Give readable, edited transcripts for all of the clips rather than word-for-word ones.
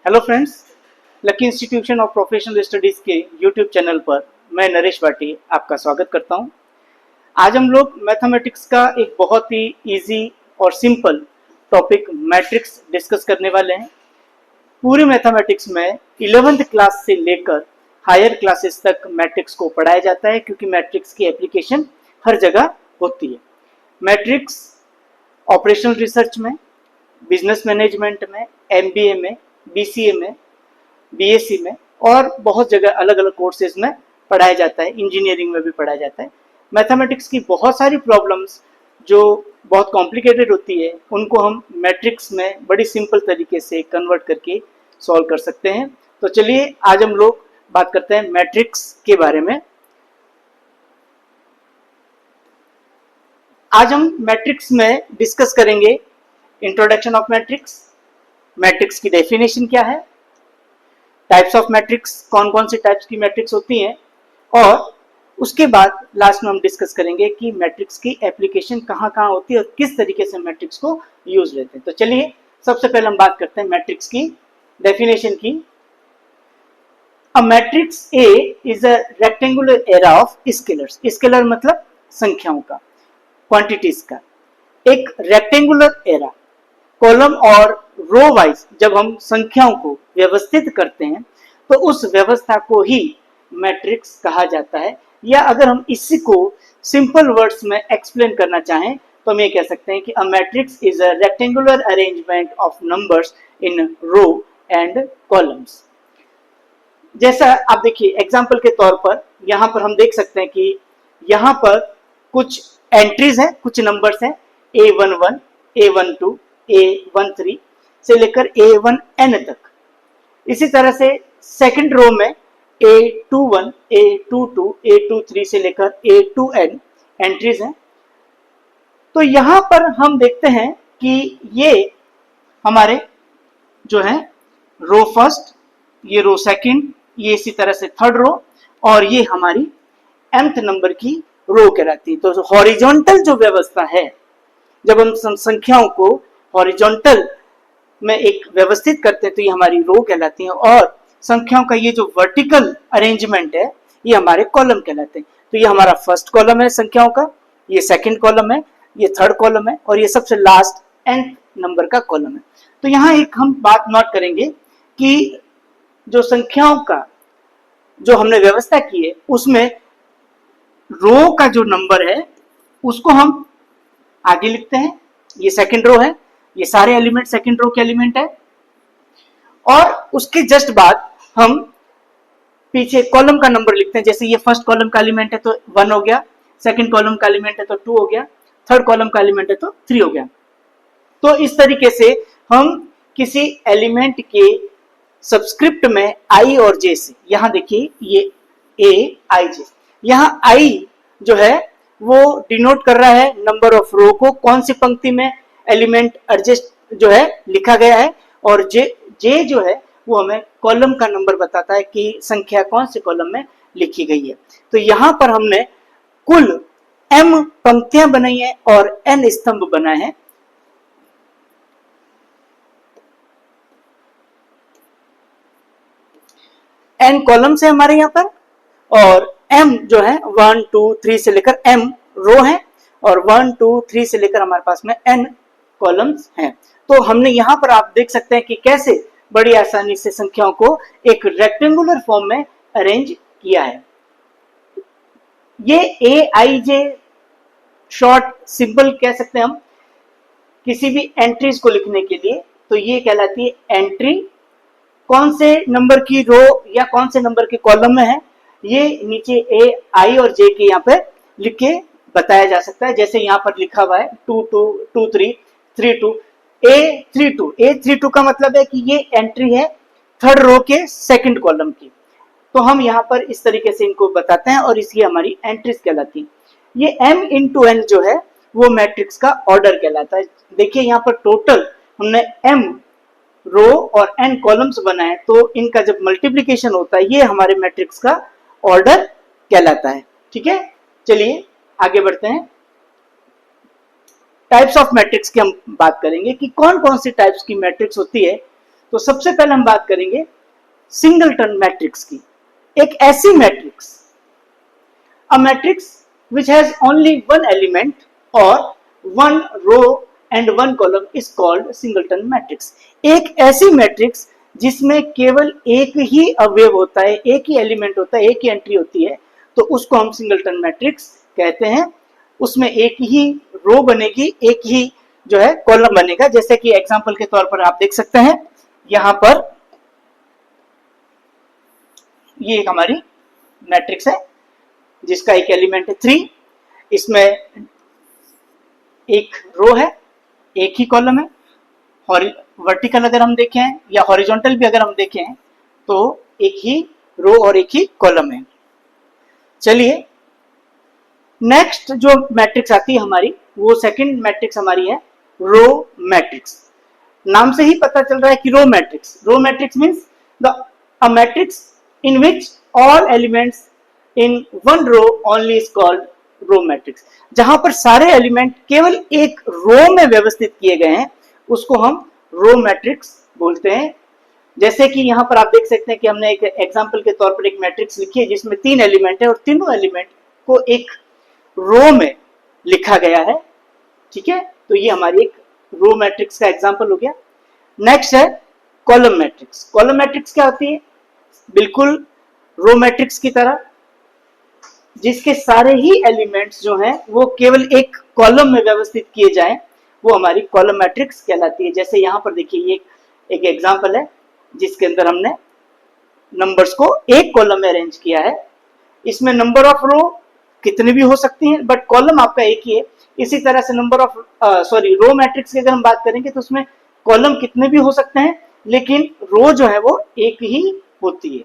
Hello friends, lucky institution of professional studies के YouTube channel पर मैं नरेश भाटी आपका स्वागत करता हूं। आज हम लोग मैथमेटिक्स का एक बहुत ही इजी और सिंपल टॉपिक मैट्रिक्स डिस्कस करने वाले हैं। पूरी मैथमेटिक्स में 11th क्लास से लेकर हायर क्लासेस तक मैट्रिक्स को पढ़ाया जाता है, क्योंकि मैट्रिक्स की एप्लीकेशन हर जगह होती है। मैट्रिक्स ऑपरेशनल रिसर्च में, बिजनेस मैनेजमेंट में, एमबीए में, बीसीए में, बीएससी में और बहुत जगह अलग अलग कोर्सेज में पढ़ाया जाता है। इंजीनियरिंग में भी पढ़ाया जाता है। मैथमेटिक्स की बहुत सारी प्रॉब्लम्स जो बहुत कॉम्प्लिकेटेड होती है, उनको हम मैट्रिक्स में बड़ी सिंपल तरीके से कन्वर्ट करके सॉल्व कर सकते हैं। तो चलिए आज हम लोग बात करते हैं मैट्रिक्स के बारे में। आज हम मैट्रिक्स में डिस्कस करेंगे इंट्रोडक्शन ऑफ मैट्रिक्स, मैट्रिक्स की डेफिनेशन क्या है, टाइप्स ऑफ मैट्रिक्स, कौन कौन सी टाइप्स की मैट्रिक्स होती हैं, और उसके बाद लास्ट में हम डिस्कस करेंगे कि मैट्रिक्स की एप्लीकेशन कहाँ कहाँ होती है और किस तरीके से मैट्रिक्स को यूज लेते हैं। तो चलिए सबसे पहले हम बात करते हैं मैट्रिक्स की डेफिनेशन की। A matrix A is a rectangular era of scalars. Scalar मतलब संख्याओं का, क्वांटिटीज का एक रेक्टेंगुलर एरा। कॉलम और रो वाइज जब हम संख्याओं को व्यवस्थित करते हैं तो उस व्यवस्था को ही मैट्रिक्स कहा जाता है। या अगर हम इसी को सिंपल वर्ड्स में एक्सप्लेन करना चाहें तो हम ये कह सकते हैं कि a matrix is a rectangular arrangement of numbers in row and columns. जैसा आप देखिए एग्जांपल के तौर पर यहाँ पर हम देख सकते हैं कि यहाँ पर कुछ एंट्रीज हैं, कुछ नंबर्स हैं A11, A12, A13 से लेकर A1n तक। इसी तरह से सेकंड रो में A21, A22, A23 से लेकर A2n एंट्रीज हैं। तो यहां पर हम देखते हैं कि ये हमारे जो है रो फर्स्ट, ये रो सेकंड, ये इसी तरह से थर्ड रो, और ये हमारी nth नंबर की रो कहलाती है। तो हॉरिजॉन्टल जो व्यवस्था है, जब हम संख्याओं को हॉरिजॉन्टल में एक व्यवस्थित करते हैं तो ये हमारी रो कहलाती है, और संख्याओं का ये जो वर्टिकल अरेंजमेंट है ये हमारे कॉलम कहलाते हैं। तो ये हमारा फर्स्ट कॉलम है संख्याओं का, ये सेकंड कॉलम है, ये थर्ड कॉलम है, और ये सबसे लास्ट nth नंबर का कॉलम है। तो यहाँ एक हम बात नोट करेंगे कि जो संख्याओं का जो हमने व्यवस्था की है उसमें रो का जो नंबर है उसको हम आगे लिखते हैं। ये सेकंड रो है, ये सारे एलिमेंट सेकंड रो के एलिमेंट है, और उसके जस्ट बाद हम पीछे कॉलम का नंबर लिखते हैं। जैसे ये फर्स्ट कॉलम का एलिमेंट है तो 1 हो गया, सेकंड कॉलम का एलिमेंट है तो 2 हो गया, थर्ड कॉलम का एलिमेंट है तो 3 हो गया। तो इस तरीके से हम किसी एलिमेंट के सबस्क्रिप्ट में आई और जे से, यहां देखिए ये ए आई जे, यहाँ आई जो है वो डिनोट कर रहा है नंबर ऑफ रो को, कौन सी पंक्ति में एलिमेंट एडजस्ट जो है लिखा गया है, और जे जो है वो हमें कॉलम का नंबर बताता है कि संख्या कौन से कॉलम में लिखी गई है। तो यहां पर हमने कुल m पंक्तियां बनाई है और n स्तंभ बनाए हैं। n कॉलम्स है हमारे यहाँ पर, और m जो है 1 2 3 से लेकर m रो है, और 1 2 3 से लेकर हमारे पास में n कॉलम्स हैं। तो हमने यहाँ पर आप देख सकते हैं कि कैसे बड़ी आसानी से संख्याओं को एक रेक्टेंगुलर फॉर्म में अरेंज किया है। ये ए आई जे शॉर्ट सिंपल कह सकते हैं हम किसी भी एंट्रीज को लिखने के लिए। तो ये कहलाती है एंट्री, कौन से नंबर की रो या कौन से नंबर के कॉलम में है ये नीचे ए आई और जे के यहाँ पे लिख के बताया जा सकता है। जैसे यहाँ पर लिखा हुआ है 2 2 2 3 3 2 A32 का मतलब है कि ये एंट्री है थर्ड रो के सेकंड कॉलम की। तो हम यहाँ पर इस तरीके से इनको बताते हैं और इसलिए हमारी एंट्रीज कहलाती है। ये m इंटू n जो है वो मैट्रिक्स का ऑर्डर कहलाता है। देखिए यहाँ पर टोटल हमने m रो और n कॉलम्स बनाए, तो इनका जब मल्टीप्लीकेशन होता है ये हमारे मैट्रिक्स का ऑर्डर कहलाता है। ठीक है, चलिए आगे बढ़ते हैं। टाइप्स ऑफ मैट्रिक्स की हम बात करेंगे कि कौन कौन सी टाइप्स की मैट्रिक्स होती है। तो सबसे पहले हम बात करेंगे सिंगलटन मैट्रिक्स की। एक ऐसी matrix, a matrix which has only one element or one row and one column is called singleton matrix। एक ऐसी मैट्रिक्स जिसमें केवल एक ही अवयव होता है, एक ही एलिमेंट होता है, एक ही एंट्री होती है, तो उसको हम सिंगलटन मैट्रिक्स कहते हैं। उसमें एक ही रो बनेगी, एक ही जो है कॉलम बनेगा। जैसे कि एग्जांपल के तौर पर आप देख सकते हैं, यहां पर ये एक हमारी मैट्रिक्स है जिसका एक एलिमेंट है 3, इसमें एक रो है, एक ही कॉलम है। वर्टिकल अगर हम देखें या हॉरिजॉन्टल भी अगर हम देखें तो एक ही रो और एक ही कॉलम है। चलिए नेक्स्ट जो मैट्रिक्स आती है हमारी, वो सेकंड मैट्रिक्स हमारी है रो मैट्रिक्स। नाम से ही पता चल रहा है कि row matrix. Row matrix means a matrix in which all elements in one row only is called row matrix. जहां पर सारे एलिमेंट केवल एक रो में व्यवस्थित किए गए हैं उसको हम रो मैट्रिक्स बोलते हैं। जैसे कि यहां पर आप देख सकते हैं कि हमने एक एग्जांपल के तौर पर एक मैट्रिक्स लिखी है जिसमें 3 एलिमेंट है और तीनों एलिमेंट को एक रो में लिखा गया है। ठीक है, तो ये हमारी एक रो मैट्रिक्स का एग्जांपल हो गया। नेक्स्ट है कॉलम मैट्रिक्स। कॉलम मैट्रिक्स क्या होती है? बिल्कुल रो मैट्रिक्स की तरह, जिसके सारे ही एलिमेंट्स जो हैं वो केवल एक कॉलम में व्यवस्थित किए जाएं, वो हमारी कॉलम मैट्रिक्स कहलाती है। जैसे यहाँ पर देखिए, ये एक एग्जांपल है जिसके अंदर हमने नंबर्स को एक कॉलम में अरेंज किया है। इसमें नंबर ऑफ रो कितने भी हो सकती हैं, बट कॉलम आपका एक ही है। इसी तरह से नंबर ऑफ रो मैट्रिक्स की अगर हम बात करेंगे तो उसमें कॉलम कितने भी हो सकते हैं, लेकिन रो जो है वो एक ही होती है।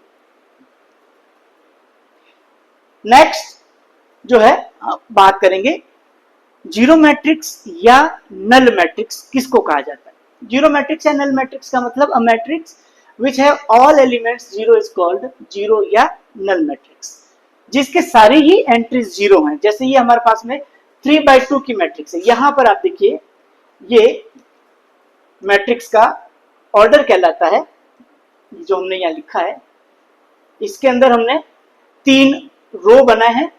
नेक्स्ट जो है बात करेंगे जीरो मैट्रिक्स या नल मैट्रिक्स किसको कहा जाता है। जीरो मैट्रिक्स या नल मैट्रिक्स का मतलब अ matrix which have all elements zero is called zero या नल मैट्रिक्स, जिसके सारे ही एंट्रीज जीरो हैं। जैसे ये हमारे पास में 3/2 की मैट्रिक्स है। यहां पर आप देखिए, ये मैट्रिक्स का ऑर्डर कहलाता है जो हमने यहां लिखा है। इसके अंदर हमने 3 रो बनाए हैं,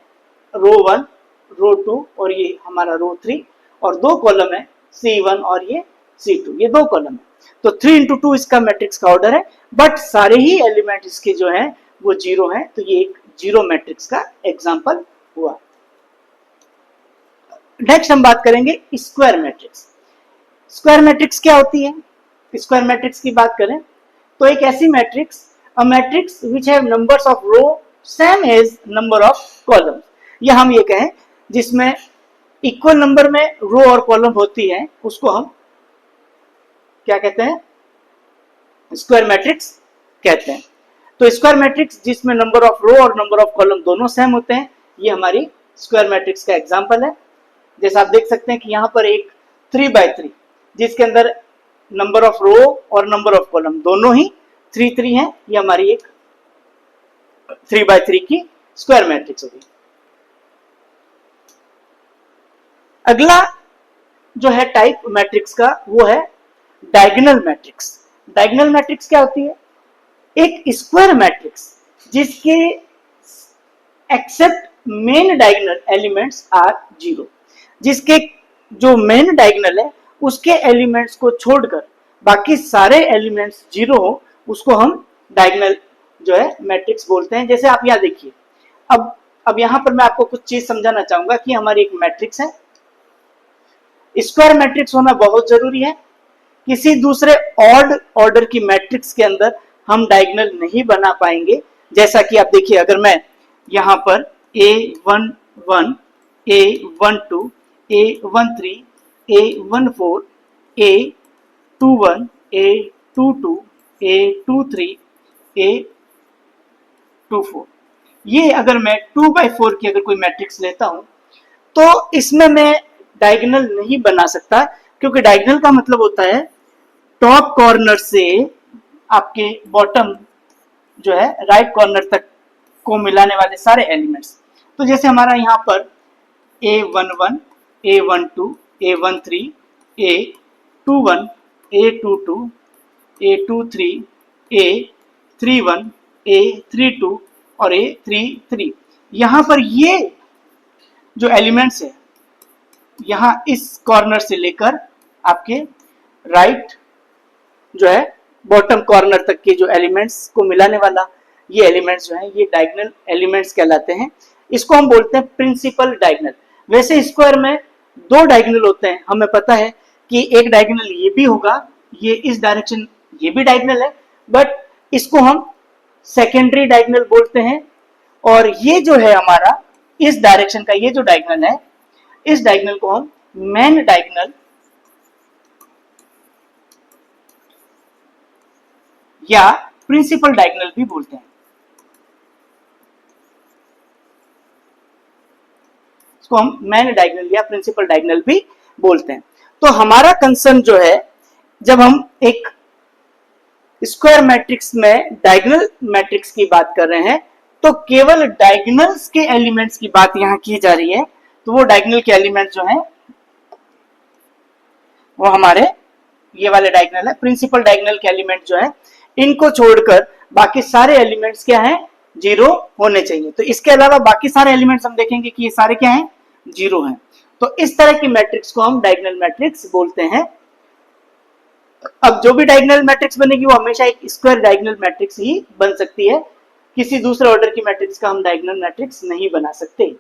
रो 1, रो 2 और ये हमारा रो 3, और 2 कॉलम है C1 और ये C2, ये 2 कॉलम है। तो 3 into 2 इसका मैट्रिक्स का ऑर्डर है, बट सारे ही एलिमेंट इसके जो हैं वो जीरो हैं, तो ये एक जीरो मैट्रिक्स का एग्जांपल हुआ। नेक्स्ट हम बात करेंगे स्क्वायर मैट्रिक्स। स्क्वायर मैट्रिक्स क्या होती है? स्क्वायर मैट्रिक्स की बात करें तो एक ऐसी matrix, a matrix which have numbers of row same as number of column, या हम ये कहें जिसमें इक्वल नंबर में रो और कॉलम होती है, उसको हम क्या कहते हैं? स्क्वायर मैट्रिक्स कहते हैं। तो स्क्वायर मैट्रिक्स जिसमें नंबर ऑफ रो और नंबर ऑफ कॉलम दोनों सेम होते हैं, ये हमारी स्क्वायर मैट्रिक्स का एग्जांपल है। जैसे आप देख सकते हैं कि यहाँ पर एक 3/3 जिसके अंदर नंबर ऑफ रो और नंबर ऑफ कॉलम दोनों ही 3 हैं, ये हमारी एक 3/3 की स्क्वायर मैट्रिक्स होगी। अगला जो है टाइप मैट्रिक्स का, वो है डायगोनल मैट्रिक्स। डायगोनल मैट्रिक्स क्या होती है? एक स्क्वायर मैट्रिक्स जिसके except main diagonal elements are zero, जिसके जो मेन डायगोनल है उसके एलिमेंट्स को छोड़कर बाकी सारे एलिमेंट्स जीरो हो, उसको हम डायगोनल जो है मैट्रिक्स बोलते हैं। जैसे आप यहाँ देखिए, अब यहाँ पर मैं आपको कुछ चीज समझाना चाहूंगा कि हमारी एक मैट्रिक्स है, स्क्वायर मैट्रिक्स होना बहुत जरूरी है। किसी दूसरे ऑड ऑर्डर की मैट्रिक्स के अंदर हम डायगोनल नहीं बना पाएंगे। जैसा कि आप देखिए, अगर मैं यहाँ पर A11, A12, A13, A14, A21, A22, A23, A24, ये अगर मैं 2/4 की अगर कोई मैट्रिक्स लेता हूं तो इसमें मैं डायगोनल नहीं बना सकता, क्योंकि डायगोनल का मतलब होता है टॉप कॉर्नर से आपके बॉटम जो है राइट कॉर्नर तक को मिलाने वाले सारे एलिमेंट्स। तो जैसे हमारा यहाँ पर A11, A12, A13, A21, A22, A23, A31, A32 और A33। यहां पर ये जो एलिमेंट्स है, यहां इस कॉर्नर से लेकर आपके राइट जो है बॉटम कॉर्नर तक के जो एलिमेंट्स को मिलाने वाला ये एलिमेंट्स जो है ये डायगोनल एलिमेंट्स कहलाते हैं। इसको हम बोलते हैं प्रिंसिपल डायगोनल। वैसे स्क्वायर में दो डायगोनल होते हैं, हमें पता है कि एक डायगोनल ये भी होगा, ये इस डायरेक्शन ये भी डायगोनल है, बट इसको हम सेकेंडरी डायगोनल बोलते हैं। और ये जो है हमारा इस डायरेक्शन का ये जो डायगोनल है, इस डायगोनल को हम मेन डायगोनल या प्रिंसिपल डायगोनल भी बोलते हैं। इसको हम मेन डायगोनल या प्रिंसिपल डायगोनल भी बोलते हैं। तो हमारा कंसर्न जो है, जब हम एक स्क्वायर मैट्रिक्स में डायगोनल मैट्रिक्स की बात कर रहे हैं, तो केवल डायगोनल्स के एलिमेंट्स की बात यहां की जा रही है। तो वो डायगोनल के एलिमेंट्स जो हैं वो हमारे ये वाले डायगोनल है। प्रिंसिपल डायगोनल के एलिमेंट जो है, इनको छोड़कर बाकी सारे एलिमेंट्स क्या हैं, जीरो होने चाहिए। तो इसके अलावा बाकी सारे एलिमेंट्स हम देखेंगे कि ये सारे क्या हैं, जीरो हैं। तो इस तरह की मैट्रिक्स को हम डायगोनल मैट्रिक्स बोलते हैं। अब जो भी डायगोनल मैट्रिक्स बनेगी वो हमेशा एक स्क्वायर डायगोनल मैट्रिक्स ही बन सकती है, किसी दूसरे ऑर्डर की मैट्रिक्स का हम डायगोनल मैट्रिक्स नहीं बना सकते।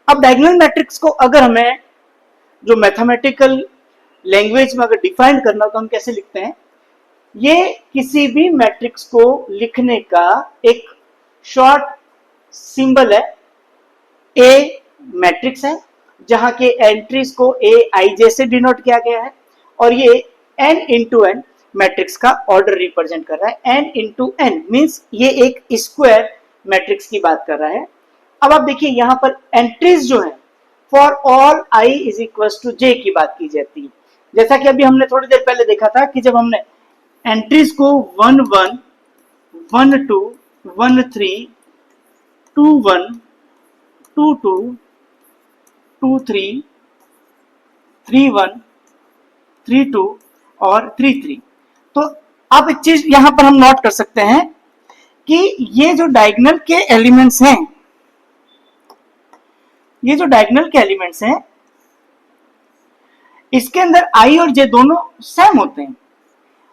अब डायगोनल मैट्रिक्स को अगर हमें जो मैथमेटिकल लैंग्वेज में अगर डिफाइन करना हो तो हम कैसे लिखते हैं, ये किसी भी मैट्रिक्स को लिखने का एक शॉर्ट सिंबल है। ए मैट्रिक्स है जहां के एंट्रीज को ए आई जे से डिनोट किया गया है, और ये n इंटू एन मैट्रिक्स का ऑर्डर रिप्रेजेंट कर रहा है। n इंटू एन मीन्स ये एक स्क्वायर मैट्रिक्स की बात कर रहा है। अब आप देखिए यहां पर एंट्रीज जो है for all i is equal to j की बात की जाती है। जैसा कि अभी हमने थोड़ी देर पहले देखा था कि जब हमने एंट्रीज को 1 1 1 2 1 3 2 1 2 2 2 3 3 1 3 2 और 3 3, तो अब एक चीज यहां पर हम नोट कर सकते हैं कि ये जो डायगोनल के एलिमेंट्स हैं, ये जो डायगोनल के एलिमेंट्स हैं इसके अंदर i और j दोनों सेम होते हैं,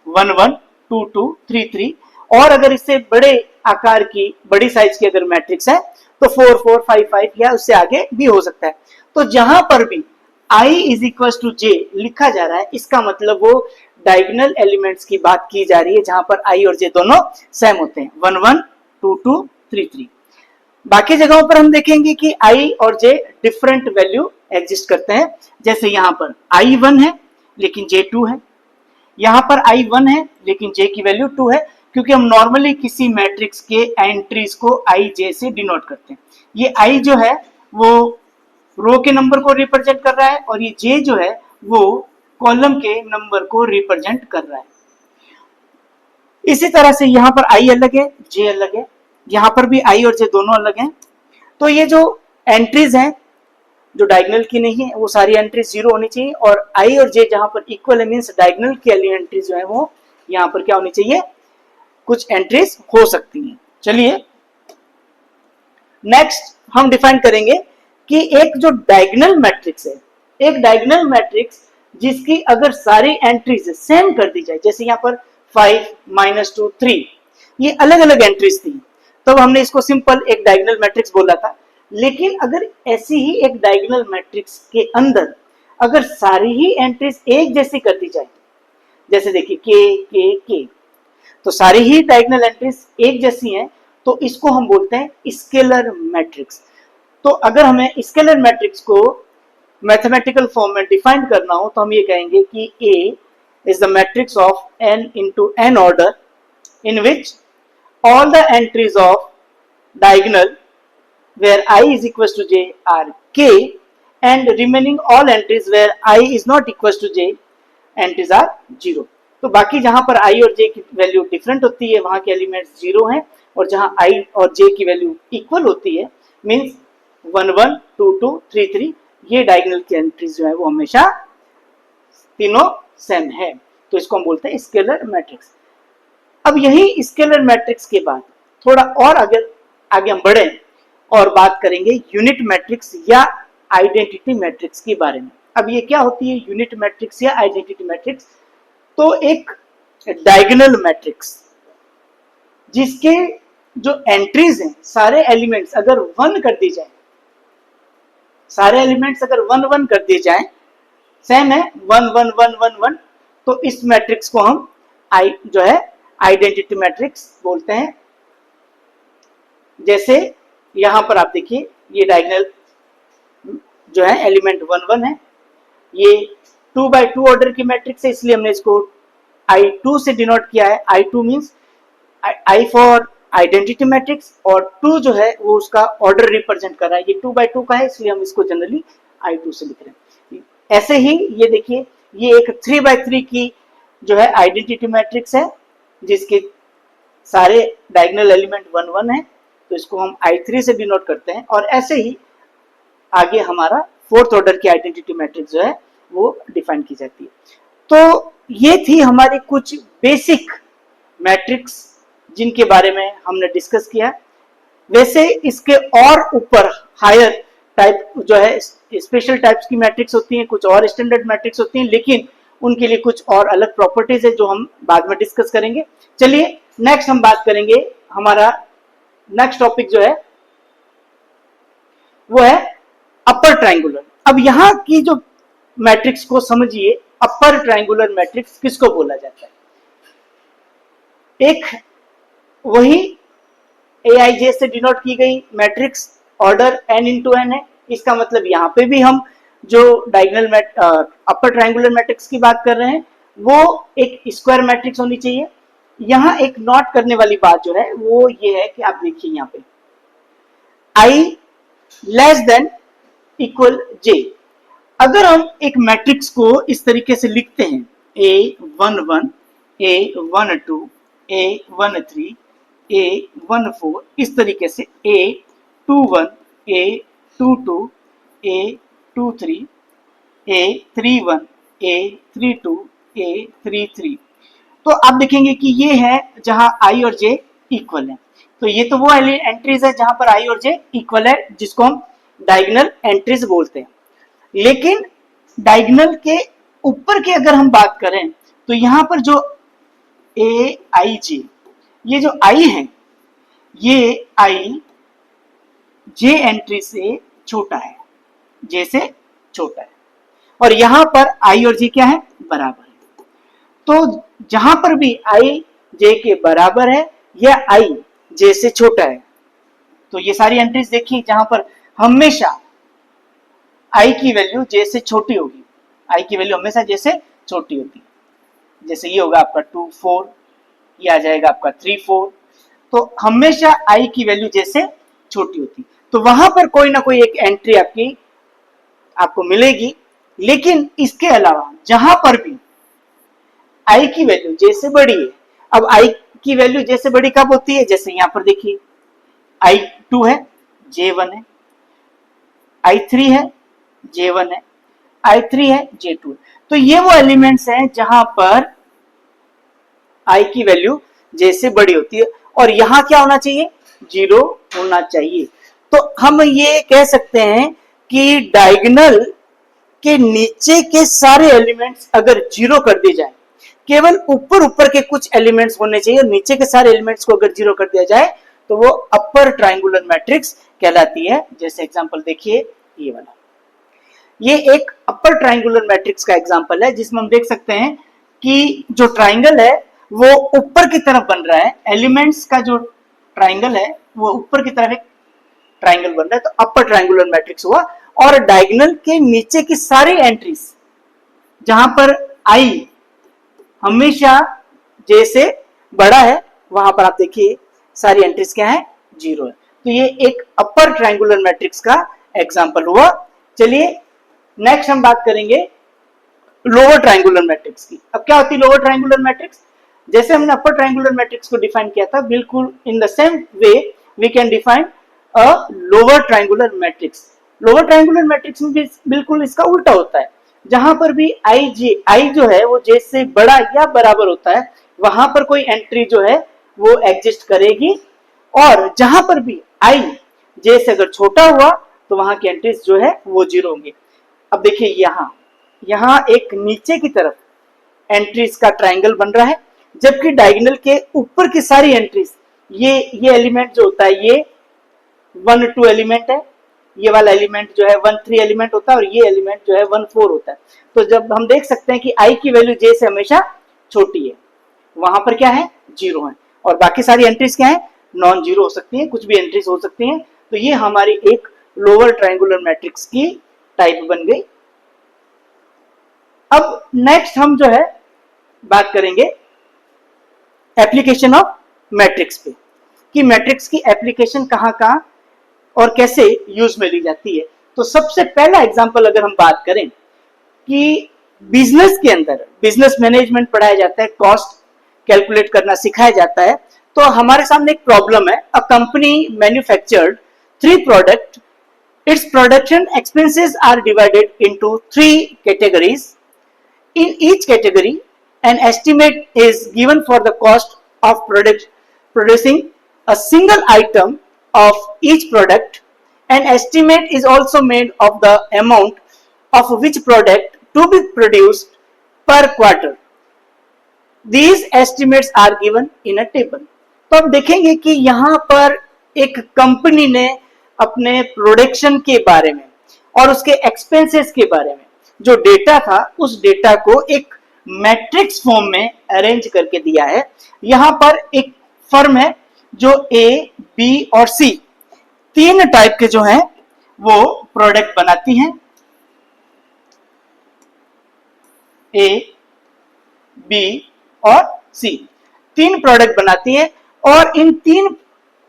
1 1 2 2 3 3। और अगर इससे बड़े आकार की बड़ी साइज की अगर मैट्रिक्स है तो 4 4 5 5 या उससे आगे भी हो सकता है। तो जहां पर भी i is equal to j लिखा जा रहा है, इसका मतलब वो डायगोनल एलिमेंट्स की बात की जा रही है जहां पर i और j दोनों सेम होते हैं, 1 1 2 2 3 3। बाकी जगहों पर हम देखेंगे कि i और j डिफरेंट वैल्यू एग्जिस्ट करते हैं। जैसे यहां पर i 1 है लेकिन j 2 है, यहां पर i 1 है लेकिन j की वैल्यू 2 है, क्योंकि हम नॉर्मली किसी मैट्रिक्स के एंट्रीज को i j से डिनोट करते हैं। ये i जो है वो रो के नंबर को रिप्रेजेंट कर रहा है और ये j जो है वो कॉलम के नंबर को रिप्रेजेंट कर रहा है। इसी तरह से यहां पर i अलग है, j अलग है, यहां पर भी i और j दोनों अलग हैं। तो ये जो एंट्रीज हैं जो डायगोनल की नहीं है वो सारी एंट्रीज जीरो होनी चाहिए, और i और j जहां पर इक्वल है मींस डायगोनल की एंट्रीज जो है वो यहां पर क्या होनी चाहिए, कुछ एंट्रीज हो सकती हैं। चलिए नेक्स्ट हम डिफाइन करेंगे कि एक जो डायगोनल मैट्रिक्स है, एक डायगोनल मैट्रिक्स जिसकी अगर सारी एंट्रीज सेम कर दी जाए, जैसे यहाँ पर 5 -2 3 ये अलग अलग एंट्रीज थी, तब हमने इसको सिंपल एक डायगोनल मैट्रिक्स बोला था। लेकिन अगर ऐसी ही एक डायगोनल मैट्रिक्स के अंदर अगर सारी ही एंट्रीज एक जैसी कर दी जाए, जैसे देखिए के के के, तो सारी ही डायगोनल एंट्रीज एक जैसी हैं, तो इसको हम बोलते हैं स्केलर मैट्रिक्स। तो अगर हमें स्केलर मैट्रिक्स को मैथमेटिकल फॉर्म में डिफाइन करना हो तो हम ये कहेंगे कि A is the matrix of n into n order in which all the entries of diagonal where I is equals to j are k and remaining all entries where I is not equals to j entries are 0। तो बाकी जहां पर i और j की value different होती है वहां के एलिमेंट्स 0 हैं, और जहां i और j की वैल्यू इक्वल होती है मींस 1 1 2 2 3 3 ये डायगोनल की एंट्रीज जो है वो हमेशा तीनों सेम है। तो इसको हम बोलते हैं स्केलर मैट्रिक्स। अब यही स्केलर मैट्रिक्स के बाद थोड़ा और आगे हम बढ़े और बात करेंगे यूनिट मैट्रिक्स या आइडेंटिटी मैट्रिक्स के बारे में। अब ये क्या होती है यूनिट मैट्रिक्स या आइडेंटिटी मैट्रिक्स? तो एक डायगोनल मैट्रिक्स जिसके जो एंट्रीज हैं, सारे एलिमेंट्स अगर 1 कर दी जाए, सारे एलिमेंट्स अगर 1 1 कर दिए जाए, सेम है 1 1 1 1 1, तो इस मैट्रिक्स को हम जो है आइडेंटिटी मैट्रिक्स बोलते हैं। जैसे यहां पर आप देखिए ये डायगोनल जो है एलिमेंट 1 1 है, ये 2 by 2 ऑर्डर की मैट्रिक्स है, इसलिए हमने इसको I2 से डिनोट किया है। I2 means I for identity matrix, और 2 जो है वो उसका ऑर्डर रिप्रेजेंट कर रहा है। ये 2 by 2 का है, इसलिए हम इसको जनरली I2 से लिख रहे हैं। ऐसे ही ये देखिए ये एक 3 by 3 की जो है आइडेंटिटी मैट्रिक्स है, जिसके सारे डायगोनल एलिमेंट 1 1 है, तो इसको हम I3 से डिनोट करते हैं। और ऐसे ही आगे हमारा 4th ऑर्डर की आइडेंटिटी मैट्रिक्स जो है वो डिफाइन की जाती है। तो ये थी हमारी कुछ बेसिक मैट्रिक्स जिनके बारे में हमने डिस्कस किया। वैसे इसके और ऊपर हायर टाइप जो है स्पेशल टाइप्स की मैट्रिक्स होती हैं, कुछ और स्टैंडर्ड मैट्रिक्स होती हैं, लेकिन उनके लिए कुछ और अलग प्रॉपर्टीज है जो हम बाद में डिस्कस करेंगे। चलिए नेक्स्ट हम बात करेंगे, हमारा नेक्स्ट टॉपिक जो है वो है अपर ट्रायंगुलर। अब यहां की जो मैट्रिक्स को समझिए, अपर ट्रायंगुलर मैट्रिक्स किसको बोला जाता है? एक वही AIJ से डिनोट की गई matrix order n into n है। इसका मतलब यहाँ पे भी हम जो डायगोनल अपर ट्रायंगुलर मैट्रिक्स की बात कर रहे हैं वो एक स्क्वायर मैट्रिक्स होनी चाहिए। यहाँ एक नोट करने वाली बात जो है वो ये है कि आप देखिए यहाँ पे I less than equal j। अगर हम एक मैट्रिक्स को इस तरीके से लिखते हैं A11 A12 A13 A14, इस तरीके से A21 A22 A23 A31 A32 A33, तो आप देखेंगे कि ये है जहां I और J इक्वल है। तो ये तो वो एंट्रीज है जहां पर I और J इक्वल है, जिसको हम डायगोनल एंट्रीज बोलते हैं। लेकिन डायगोनल के ऊपर की अगर हम बात करें तो यहां पर जो AIJ, ये जो I है ये I J एंट्री से छोटा है, J से छोटा है, और यहां पर I और J क्या है? बराबर है। तो जहां पर भी I J के बराबर है या I J से छोटा है, तो ये सारी एंट्रीज देखिए जहां पर हमेशा I की वैल्यू J से छोटी होगी, I की वैल्यू हमेशा J से छोटी होती है। जैसे ये होगा आपका 2 4, ये आ जाएगा आपका 3 4, तो हमेशा I की वैल्यू J से छोटी होती, तो वहां पर कोई ना कोई एक एंट्री आपको मिलेगी। लेकिन इसके अलावा जहां पर भी I की वैल्यू J से बड़ी है, अब I की वैल्यू J से बड़ी कब होती है? जैसे यहां पर देखिए I2 है J1 है, I3 है J1 है, I3 है J2 है। तो ये वो एलिमेंट्स हैं जहां पर I की वैल्यू J से बड़ी होती है, और यहां क्या होना चाहिए? 0 होना चाहिए। तो हम ये कह सकते हैं कि डायगोनल के नीचे के सारे एलिमेंट्स अगर 0 कर दिए जाए, केवल ऊपर के कुछ एलिमेंट्स होने चाहिए, और नीचे के सारे एलिमेंट्स को अगर 0 कर दिया जाए तो वो अपर ट्रायंगुलर मैट्रिक्स कहलाती है। जैसे एग्जांपल देखिए ये वाला, ये एक अपर ट्रायंगुलर मैट्रिक्स का एग्जांपल है जिसमें हम देख सकते हैं कि जो ट्रायंगल है वो ऊपर की तरफ बन रहा है, एलिमेंट्स का जो ट्रायंगल है वो ऊपर की तरफ एक ट्रायंगल बन रहा है, तो अपर ट्रायंगुलर मैट्रिक्स हुआ। और डायगोनल के नीचे की सारी एंट्रीज जहां पर I हमेशा J से बड़ा है, वहां पर आप देखिए सारी एंट्रीज क्या है? 0 है। तो ये एक अपर ट्रायंगुलर मैट्रिक्स का एग्जांपल हुआ। चलिए नेक्स्ट हम बात करेंगे लोअर ट्रायंगुलर मैट्रिक्स की। अब क्या होती है लोअर ट्रायंगुलर मैट्रिक्स? जैसे हमने अपर ट्रायंगुलर मैट्रिक्स को डिफाइन किया था, बिल्कुल in the same way we can define a lower triangular matrix. Lower triangular matrix में भी बिल्कुल इसका उल्टा होता है। जहां पर भी आई जो है वो जे से बड़ा या बराबर होता है वहां पर कोई एंट्री जो है वो एग्जिस्ट करेगी, और जहां पर भी आई जे से अगर छोटा हुआ तो वहां की एंट्रीज जो है वो जीरो होंगी। अब देखिए यहां एक नीचे की तरफ एंट्रीज का ट्राइंगल बन रहा है, जबकि डायगोनल के ऊपर की सारी एंट्रीज ये एलिमेंट जो होता है ये 1 2 एलिमेंट है, ये वाला एलिमेंट जो है 1 3 एलिमेंट होता है, और ये एलिमेंट जो है 1 4 होता है। तो जब हम देख सकते हैं कि आई की वैल्यू जे से हमेशा छोटी है, वहां पर क्या है जीरो है, और बाकी सारी एंट्रीज क्या है नॉन जीरो हो सकती है, कुछ भी एंट्रीज हो सकती हैं। तो ये हमारी एक लोअर ट्रायंगुलर मैट्रिक्स की टाइप बन गई। अब नेक्स्ट हम जो है बात करेंगे एप्लीकेशन ऑफ मैट्रिक्स पे, कि मैट्रिक्स की एप्लीकेशन कहां कहां और कैसे यूज में ली जाती है। तो सबसे पहला एग्जांपल अगर हम बात करें कि बिजनेस के अंदर बिजनेस मैनेजमेंट पढ़ाया जाता है, कॉस्ट कैलकुलेट करना सिखाया जाता है, तो हमारे सामने एक प्रॉब्लम है। A company manufactured 3 product, its production expenses are divided into 3 categories. In each category, an estimate is given for the cost of producing a single item of each product. An estimate is also made of the amount of which product to be produced per quarter. These estimates are given in a table. तो अब देखेंगे कि यहाँ पर एक company ने अपने production के बारे में और उसके एक्सपेंसेस के बारे में जो डेटा था उस डेटा को एक मैट्रिक्स फॉर्म में अरेंज करके दिया है। यहां पर एक फर्म है जो ए बी और सी 3 टाइप के जो हैं वो प्रोडक्ट बनाती हैं, ए बी और सी 3 प्रोडक्ट बनाती है, और इन 3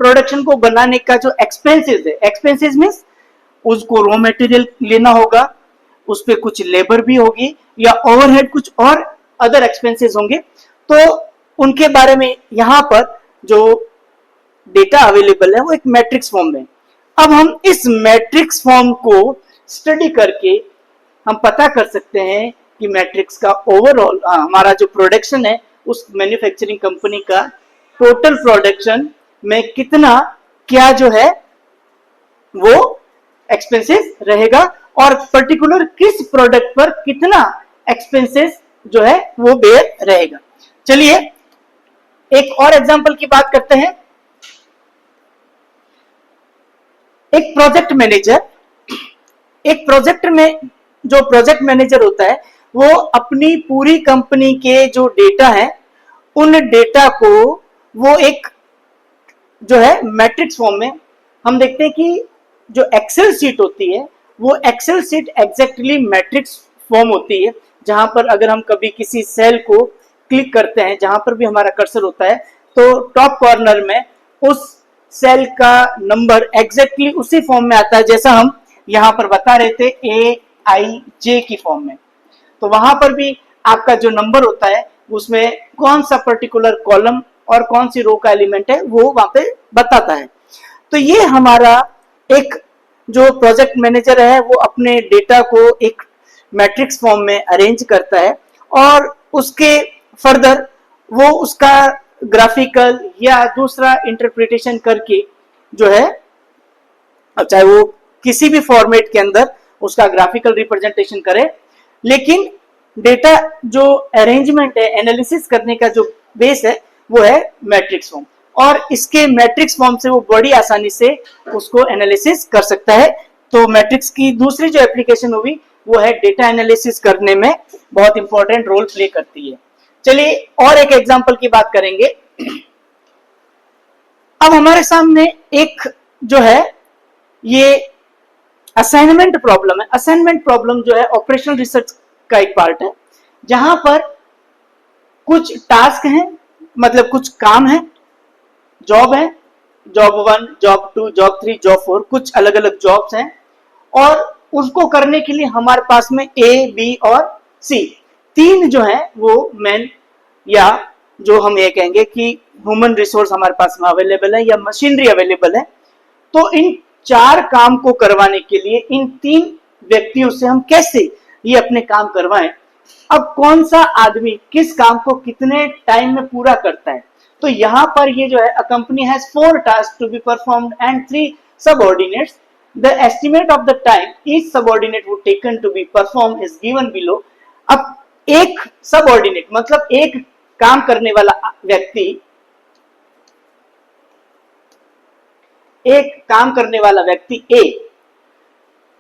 प्रोडक्शन को बनाने का जो एक्सपेंसेस है, एक्सपेंसेस मींस उसको रॉ मटेरियल लेना होगा, उस पर कुछ लेबर भी होगी या ओवरहेड कुछ और अदर एक्सपेंसेस होंगे, तो उनके बारे में यहां पर जो डेटा अवेलेबल है वो एक मैट्रिक्स फॉर्म में। अब हम इस मैट्रिक्स फॉर्म को स्टडी करके हम पता कर सकते हैं कि मैट्रिक्स का ओवरऑल हमारा जो प्रोडक्शन है उस मैन्युफैक्चरिंग कंपनी का टोटल प्रोडक्शन में कितना क्या जो है वो एक्सपेंसेस रहेगा, और पर्टिकुलर किस प्रोडक्ट पर कितना एक्सपेंसेस जो है वो बेयर रहेगा। चलिए एक और एग्जांपल की बात करते हैं। एक प्रोजेक्ट में जो प्रोजेक्ट मैनेजर होता है वो अपनी पूरी कंपनी के जो डेटा है उन डेटा को वो एक जो है मैट्रिक्स फॉर्म में, हम देखते हैं कि जो एक्सेल शीट होती है वो Excel sheet exactly matrix form होती है, जहां पर अगर हम कभी किसी सेल को क्लिक करते हैं, जहां पर भी हमारा कर्सर होता है, तो टॉप कॉर्नर में उस सेल का नंबर एग्जैक्टली उसी फॉर्म में आता है जैसा हम यहां पर बता रहे थे AIJ की फॉर्म में। तो वहां पर भी आपका जो नंबर होता है उसमें कौन सा पर्टिकुलर कॉलम और कौन सी रो का एलिमेंट है वो वहां पे बताता है। तो ये हमारा एक जो प्रोजेक्ट मैनेजर है वो अपने डेटा को एक मैट्रिक्स फॉर्म में अरेंज करता है, और उसके फर्दर वो उसका ग्राफिकल या दूसरा इंटरप्रिटेशन करके जो है, चाहे वो किसी भी फॉर्मेट के अंदर उसका ग्राफिकल रिप्रेजेंटेशन करे, लेकिन डेटा जो अरेंजमेंट है एनालिसिस करने का जो बेस है वो है मैट्रिक्स फॉर्म, और इसके मैट्रिक्स फॉर्म से वो बड़ी आसानी से उसको एनालिसिस कर सकता है। तो मैट्रिक्स की दूसरी जो एप्लीकेशन होगी वो है डेटा एनालिसिस करने में बहुत इंपॉर्टेंट रोल प्ले करती है। चलिए और एक एग्जांपल की बात करेंगे। अब हमारे सामने एक जो है ये असाइनमेंट प्रॉब्लम है। असाइनमेंट प्रॉब्लम जो है ऑपरेशनल रिसर्च का एक पार्ट है, जहां पर कुछ टास्क हैं, मतलब कुछ काम है, जॉब है, जॉब 1, जॉब 2, जॉब 3, जॉब 4, कुछ अलग अलग जॉब्स हैं, और उसको करने के लिए हमारे पास में A, B और C 3 जो है वो मैन या जो हम ये कहेंगे कि ह्यूमन रिसोर्स हमारे पास में अवेलेबल है या मशीनरी अवेलेबल है। तो इन 4 काम को करवाने के लिए इन 3 व्यक्तियों से हम कैसे ये अपने काम करवाएं। अब कौन सा आदमी किस काम को कितने टाइम में पूरा करता है, तो यहां पर ये जो है, a company has 4 task to be performed and 3 subordinates, the estimate of the time each subordinate would taken to be perform is given below. अब एक सबऑर्डिनेट मतलब एक काम करने वाला व्यक्ति, एक काम करने वाला व्यक्ति ए,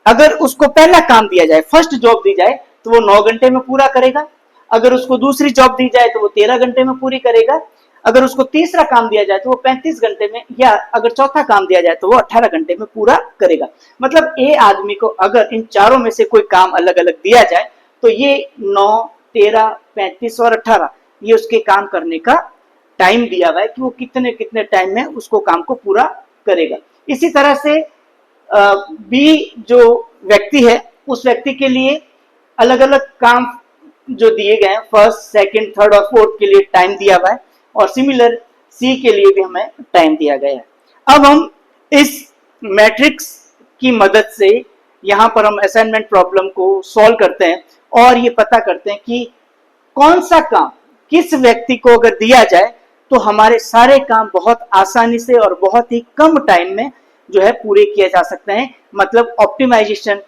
अगर उसको पहला काम दिया जाए, फर्स्ट जॉब दी जाए, तो वो 9 घंटे में पूरा करेगा। अगर उसको दूसरी जॉब दी जाए तो वो 13 घंटे में पूरी करेगा। अगर उसको तीसरा काम दिया जाए तो वो 35 घंटे में, या अगर चौथा काम दिया जाए तो वो 18 घंटे में पूरा करेगा। मतलब ए आदमी को अगर इन चारों में से कोई काम अलग अलग दिया जाए तो ये 9, 13, 35 और 18 ये उसके काम करने का टाइम दिया हुआ है कि वो कितने कितने टाइम में उसको काम को पूरा करेगा। इसी तरह से बी जो व्यक्ति है, उस व्यक्ति के लिए अलग अलग काम जो दिए गए हैं, फर्स्ट, सेकंड, थर्ड और फोर्थ के लिए टाइम दिया हुआ है, और सिमिलर सी के लिए भी हमें टाइम दिया गया है। अब हम इस मैट्रिक्स की मदद से यहां पर हम असाइनमेंट प्रॉब्लम को सॉल्व करते हैं और ये पता करते हैं कि कौन सा काम किस व्यक्ति को अगर दिया जाए तो हमारे सारे काम बहुत आसानी से और बहुत ही कम टाइम में जो है पूरे किए जा सकते हैं। मतलब ऑप्टिमाइजेशन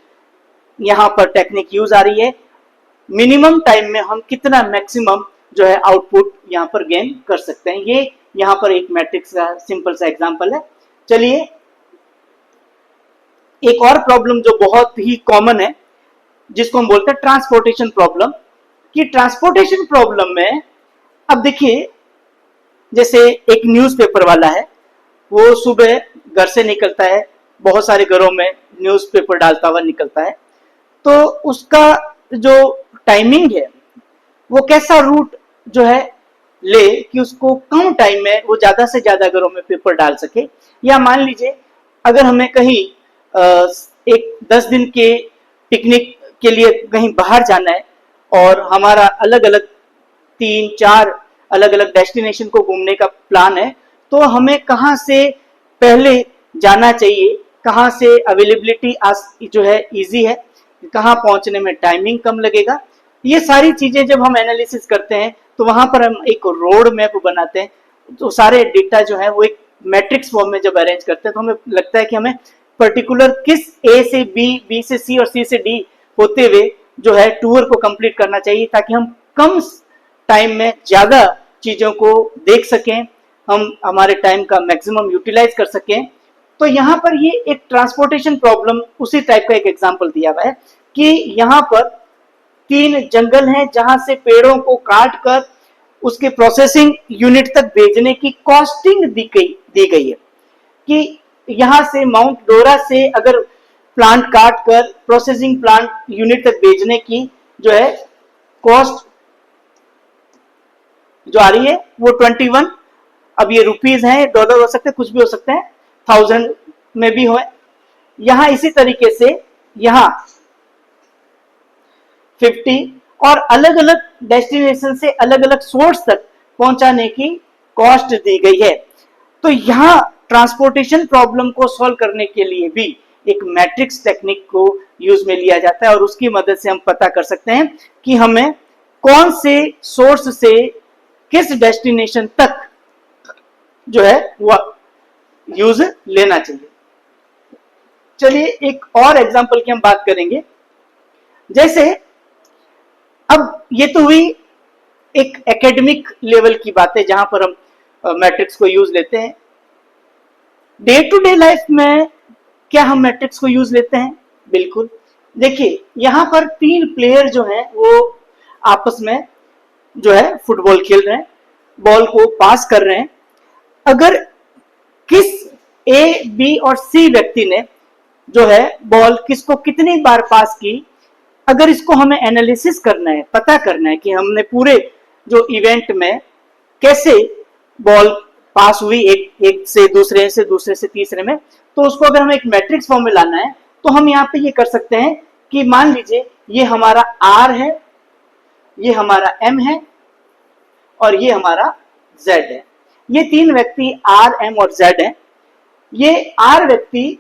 यहां पर टेक्निक यूज आ रही है। मिनिमम टाइम में हम कितना मैक्सिमम जो है आउटपुट यहां पर गेन कर सकते हैं। ये यहां पर एक मैट्रिक्स का सिंपल सा एग्जांपल है। चलिए एक और प्रॉब्लम जो बहुत ही कॉमन है, जिसको हम बोलते हैं ट्रांसपोर्टेशन प्रॉब्लम। कि ट्रांसपोर्टेशन प्रॉब्लम में अब देखिए, जैसे एक न्यूज़पेपर वाला है, वो सुबह घर से निकलता है, बहुत सारे घरों में न्यूज़पेपर डालता हुआ निकलता है, तो उसका जो टाइमिंग है वो कैसा रूट जो है ले कि उसको कम टाइम में वो ज्यादा से ज्यादा घरों में पेपर डाल सके। या मान लीजिए अगर हमें कहीं एक 10 दिन के पिकनिक के लिए कहीं बाहर जाना है और हमारा अलग अलग 3-4 अलग अलग डेस्टिनेशन को घूमने का प्लान है, तो हमें कहाँ से पहले जाना चाहिए, कहाँ से अवेलेबिलिटी जो है इजी है, कहाँ पहुंचने में टाइमिंग कम लगेगा, ये सारी चीजें जब हम एनालिसिस करते हैं तो वहां पर हम एक रोड मैप बनाते हैं। तो सारे डेटा जो है वो एक मैट्रिक्स फॉर्म में जब अरेंज करते हैं तो हमें लगता है कि हमें पर्टिकुलर किस ए से बी, बी से सी और सी से डी होते हुए जो है टूर को कंप्लीट करना चाहिए, ताकि हम कम टाइम में ज्यादा चीजों को देख सकें, हम हमारे टाइम का मैक्सिमम यूटिलाइज कर सकें। तो यहाँ पर ये एक ट्रांसपोर्टेशन प्रॉब्लम उसी टाइप का एक एग्जांपल दिया हुआ है कि यहाँ पर 3 जंगल हैं जहां से पेड़ों को काट कर उसके प्रोसेसिंग यूनिट तक भेजने की कॉस्टिंग दी गई है। कि यहां से माउंट डोरा से अगर प्लांट काट कर प्रोसेसिंग प्लांट यूनिट तक भेजने की जो है कॉस्ट जो आ रही है वो 21, अब ये रुपीज है, डॉलर हो सकते हैं, कुछ भी हो सकते हैं, 1000 में भी हो। यहां इसी तरीके से यहां 50 और अलग अलग डेस्टिनेशन से अलग अलग सोर्स तक पहुंचाने की कॉस्ट दी गई है। तो यहां ट्रांसपोर्टेशन प्रॉब्लम को सॉल्व करने के लिए भी एक मैट्रिक्स टेक्निक को यूज में लिया जाता है और उसकी मदद से हम पता कर सकते हैं कि हमें कौन से सोर्स से किस डेस्टिनेशन तक जो है वो यूज लेना चाहिए। चलिए एक और एग्जांपल की हम बात करेंगे। जैसे अब ये तो हुई एक एकेडमिक लेवल की बात है जहां पर हम मैट्रिक्स को यूज लेते हैं। डे टू डे लाइफ में क्या हम मैट्रिक्स को यूज लेते हैं? बिल्कुल। देखिए यहां पर 3 प्लेयर जो हैं वो आपस में जो है फुटबॉल खेल रहे हैं, बॉल को पास कर रहे हैं। अगर किस ए, बी और सी व्यक्ति ने जो है बॉल किसको कितनी बार पास की, अगर इसको हमें एनालिसिस करना है, पता करना है कि हमने पूरे जो इवेंट में कैसे बॉल पास हुई एक से दूसरे से तीसरे में, तो उसको अगर हमें एक मैट्रिक्स फॉर्म में लाना है तो हम यहाँ पे ये कर सकते हैं कि मान लीजिए ये हमारा आर है, ये हमारा एम है और ये हमारा जेड है। ये 3 व्यक्ति आर, एम और जेड हैं। ये आर व्यक्ति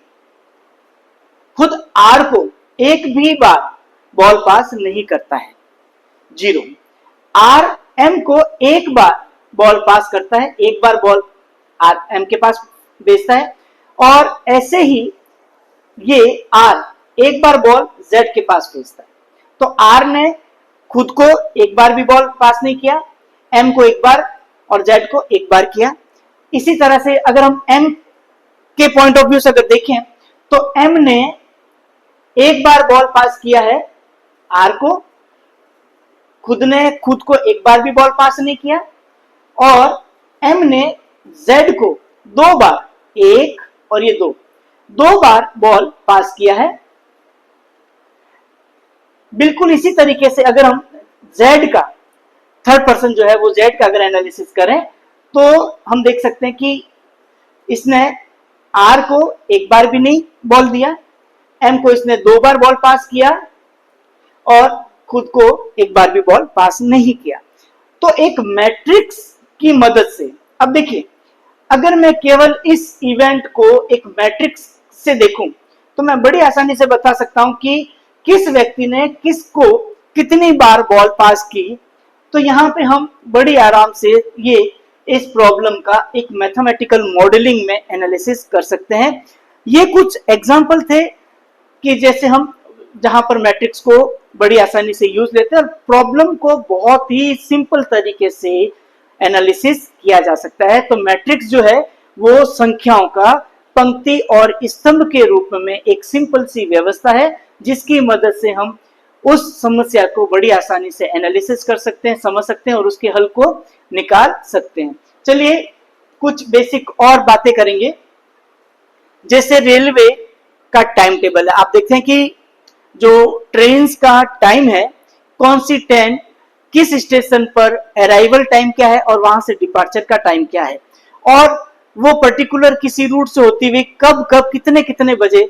खुद आर को एक भी बार बॉल पास नहीं करता है, 0। आर एम को एक बार बॉल पास करता है, एक बार बॉल आर एम के पास भेजता है, और ऐसे ही ये आर एक बार बॉल जेड के पास भेजता है। तो आर ने खुद को एक बार भी बॉल पास नहीं किया, एम को एक बार और जेड को एक बार किया। इसी तरह से अगर हम एम के पॉइंट ऑफ व्यू से अगर देखें तो एम ने एक बार बॉल पास किया है आर को, खुद ने खुद को एक बार भी बॉल पास नहीं किया, और एम ने जेड को 2 बार, 1 और ये 2 बार बॉल पास किया है। बिल्कुल इसी तरीके से अगर हम जेड का थर्ड पर्सन जो है वो जेड का अगर एनालिसिस करें तो हम देख सकते हैं कि इसने आर को एक बार भी नहीं बॉल दिया, एम को इसने 2 बार बॉल पास किया और खुद को एक बार भी बॉल पास नहीं किया। तो एक मैट्रिक्स की मदद से, अब देखिए अगर मैं केवल इस इवेंट को एक मैट्रिक्स से देखूं तो मैं बड़ी आसानी से बता सकता हूं कि किस व्यक्ति ने किसको कितनी बार बॉल पास की। तो यहां पे हम बड़ी आराम से ये इस प्रॉब्लम का एक मैथमेटिकल मॉडलिंग में एनालिसिस कर सकते हैं। ये कुछ एग्जांपल थे कि जैसे हम जहां पर मैट्रिक्स को बड़ी आसानी से यूज लेते हैं और प्रॉब्लम को बहुत ही सिंपल तरीके से एनालिसिस किया जा सकता है। तो मैट्रिक्स जो है वो संख्याओं का पंक्ति और स्तंभ के रूप में एक सिंपल सी व्यवस्था है जिसकी मदद से हम उस समस्या को बड़ी आसानी से एनालिसिस कर सकते हैं, समझ सकते हैं और उसके हल को निकाल सकते हैं। चलिए कुछ बेसिक और बातें करेंगे। जैसे रेलवे का टाइम टेबल है, आप देखते हैं कि जो ट्रेन का टाइम है, कौन सी ट्रेन किस स्टेशन पर अराइवल टाइम क्या है और वहां से डिपार्चर का टाइम क्या है, और वो पर्टिकुलर किसी रूट से होती हुई कब कब कितने कितने बजे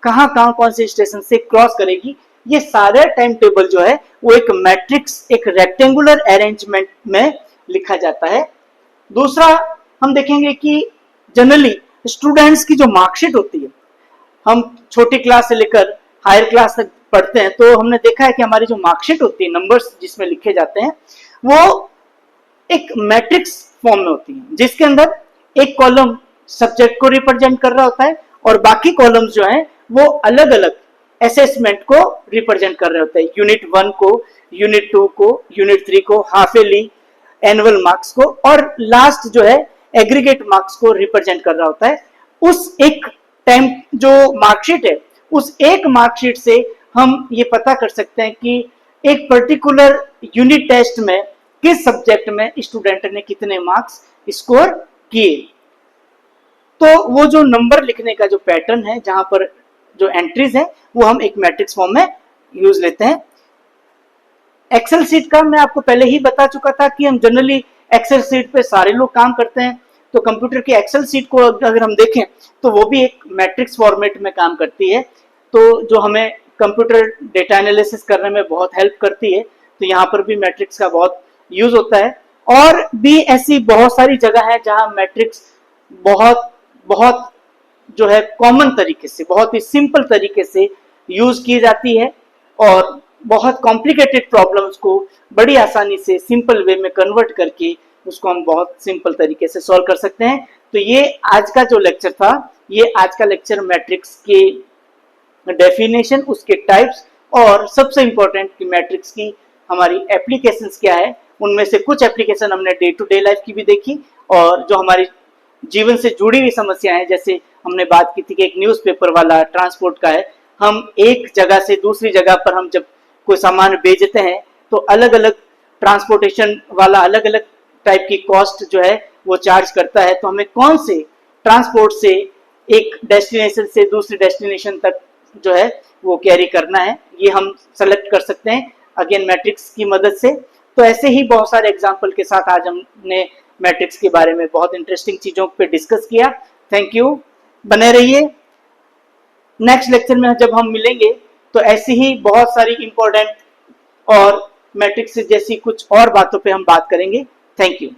कहां कहां कौन से स्टेशन से क्रॉस करेगी। ये सारे टाइम टेबल जो है वो एक मैट्रिक्स, एक रेक्टेंगुलर अरेंजमेंट में लिखा जाता है। दूसरा हम देखेंगे कि जनरली स्टूडेंट्स की जो मार्कशीट होती है, हम छोटी क्लास से लेकर हायर क्लास तक पढ़ते हैं तो हमने देखा है कि हमारी जो मार्कशीट होती है, नंबर्स जिसमें लिखे जाते हैं, वो एक मैट्रिक्स फॉर्म में होती है जिसके अंदर एक कॉलम सब्जेक्ट को रिप्रेजेंट कर रहा होता है और बाकी कॉलम्स जो हैं वो अलग अलग असेसमेंट को रिप्रेजेंट कर रहे होते हैं। यूनिट 1 को, यूनिट 2 को, यूनिट 3 को, हाफ ईयरली, एनुअल मार्क्स को, और लास्ट जो है एग्रीगेट मार्क्स को रिप्रेजेंट कर रहा होता है। उस एक टाइम जो मार्कशीट है, उस एक मार्कशीट से हम ये पता कर सकते हैं कि एक पर्टिकुलर यूनिट टेस्ट में किस सब्जेक्ट में स्टूडेंट ने कितने मार्क्स स्कोर किए। तो वो जो नंबर लिखने का जो पैटर्न है, जहां पर जो एंट्रीज है, वो हम एक मैट्रिक्स फॉर्म में यूज लेते हैं। एक्सेल सीट का मैं आपको पहले ही बता चुका था कि हम जनरली एक्सेल सीट पे सारे लोग काम करते हैं। तो कंप्यूटर की एक्सेल सीट को अगर हम देखें तो वो भी एक मैट्रिक्स फॉर्मेट में काम करती है, तो जो हमें कंप्यूटर डेटा एनालिसिस करने में बहुत हेल्प करती है। तो यहाँ पर भी मैट्रिक्स का बहुत यूज होता है। और भी ऐसी बहुत सारी जगह है जहाँ मैट्रिक्स बहुत बहुत जो है कॉमन तरीके से, बहुत ही सिंपल तरीके से यूज की जाती है और बहुत कॉम्प्लिकेटेड प्रॉब्लम्स को बड़ी आसानी से सिंपल वे में कन्वर्ट करके उसको हम बहुत सिंपल तरीके से सॉल्व कर सकते हैं। तो ये आज का जो लेक्चर था, ये आज का लेक्चर मैट्रिक्स के डेफिनेशन, उसके टाइप्स और सबसे इंपॉर्टेंट कि मैट्रिक्स की हमारी एप्लीकेशंस क्या है। उनमें से कुछ एप्लीकेशन हमने डे टू डे लाइफ की भी देखी और जो हमारी जीवन से जुड़ी हुई समस्याएं हैं, जैसे हमने बात की थी कि एक न्यूज़पेपर वाला ट्रांसपोर्ट का है, हम एक जगह से दूसरी जगह पर हम जब कोई सामान भेजते हैं तो अलग अलग ट्रांसपोर्टेशन वाला अलग अलग टाइप की कॉस्ट जो है वो चार्ज करता है। तो हमें कौन से ट्रांसपोर्ट से एक डेस्टिनेशन से दूसरी डेस्टिनेशन तक जो है वो कैरी करना है, ये हम सेलेक्ट कर सकते हैं अगेन मैट्रिक्स की मदद से। तो ऐसे ही बहुत सारे एग्जाम्पल के साथ आज हमने मैट्रिक्स के बारे में बहुत इंटरेस्टिंग चीजों पे डिस्कस किया। थैंक यू, बने रहिए। नेक्स्ट लेक्चर में जब हम मिलेंगे तो ऐसी ही बहुत सारी इंपॉर्टेंट और मैट्रिक्स जैसी कुछ और बातों पे हम बात करेंगे। Thank you.